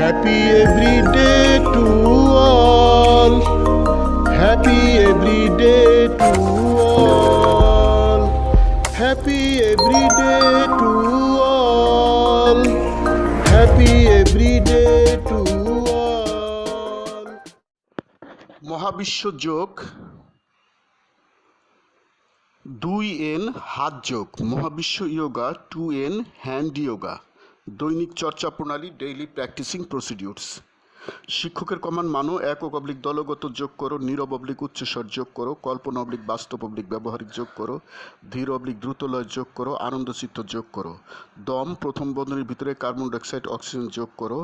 Happy every day to all. Happy every day to all. Happy every day to all. Happy every day to all. মহাবিশ্ব যোগ 2n হাত যোগ, মহাবিশ্ব yoga 2n hand yoga, দৈনিক চর্চা প্রণালী daily practising procedures. শিক্ষকের command মানো, একক অবলিক দলগত যোগ করো, নীরব অবলিক উচ্চস্বর যোগ করো, কল্পনা অবলিক বাস্তব অবলিক ব্যবহারিক যোগ করো, ধীর অবলিক দ্রুতলয় যোগ করো, আনন্দচিত্ত যোগ করো। দম প্রথম বন্ধনীর ভিতরে কার্বন ডাইঅক্সাইড অক্সিজেন যোগ করো,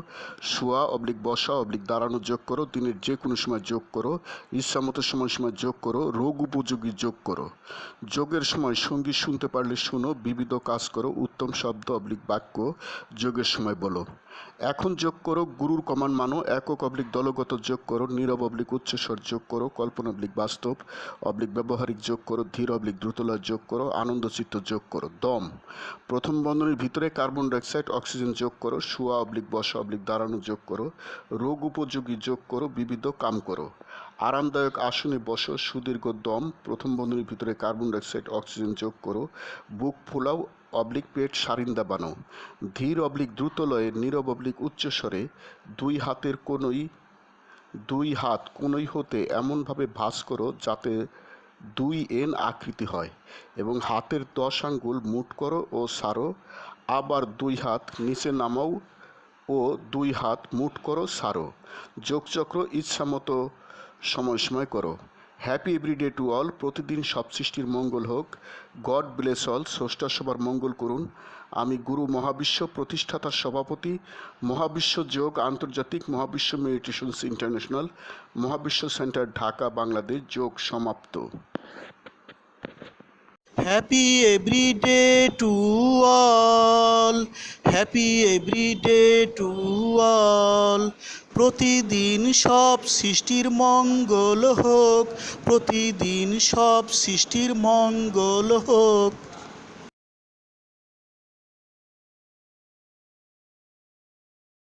শোয়া অবলিক বসা অবলিক দাঁড়ানো যোগ করো, দিনের যে কোনো সময় যোগ করো, ইচ্ছামতো সময় যোগ করো, রোগ উপযোগী যোগ করো। যোগের সময় সঙ্গীত শুনতে পারলে শুনো, বিবিধ কাজ করো, উত্তম শব্দ অবলিক বাক্য যোগের সময় বলো। এখন যোগ করো, গুরুর কমান্ড মানো, একক অবলিক দলগত যোগ করো, নীরব অবলিক উচ্চস্বর যোগ করো, কল্পনা অবলিক বাস্তব অবলিক ব্যবহারিক যোগ করো, ধীর অবলিক দ্রুতলয় যোগ করো, আনন্দচিত্ত যোগ করো। দম প্রথম বন্ধনীর ভিতরে কার্বন ডাইঅক্সাইড অক্সিজেন যোগ করো, শোয়া অবলিক বসা অবলিক দাঁড়ানো যোগ করো, রোগ উপযোগী যোগ করো, বিবিধ কাম করো। আরামদায়ক আসনে বসো, সুদীর্ঘ দম প্রথম বন্ধনীর ভিতরে কার্বন ডাইঅক্সাইড অক্সিজেন যোগ করো, বুক ফোলাও অবলিক পেট সারিন্দা বানো। ধীর অবলিক দ্রুতলয়ে নীরব অবলিক উচ্চস্বরে দুই হাত কোনোই হতে এমনভাবে ভাঁজ করো যাতে 2n আকৃতি হয় এবং হাতের 10 আঙ্গুল মুঠ করো ও সারো। আবার 2 হাত নিচে নামাও ও 2 হাত মুঠ করো, সারো। যোগচক্র ইচ্ছামতো সময় করো। হ্যাপি এভরিডে টু অল, প্রতিদিন সব সৃষ্টির মঙ্গল হোক। গড ব্লেস অল, স্রষ্টা সবার মঙ্গল করুন। আমি গুরু মহাবিশ্ব প্রতিষ্ঠাতার সভাপতি, মহাবিশ্ব যোগ আন্তর্জাতিক, মহাবিশ্ব মেডিটেশনস ইন্টারন্যাশনাল, মহাবিশ্ব সেন্টার ঢাকা বাংলাদেশ। যোগ সমাপ্ত। Happy every day to all. Happy every day to all. প্রতিদিন সব সৃষ্টির মঙ্গল হোক, প্রতিদিন সব সৃষ্টির মঙ্গল হোক।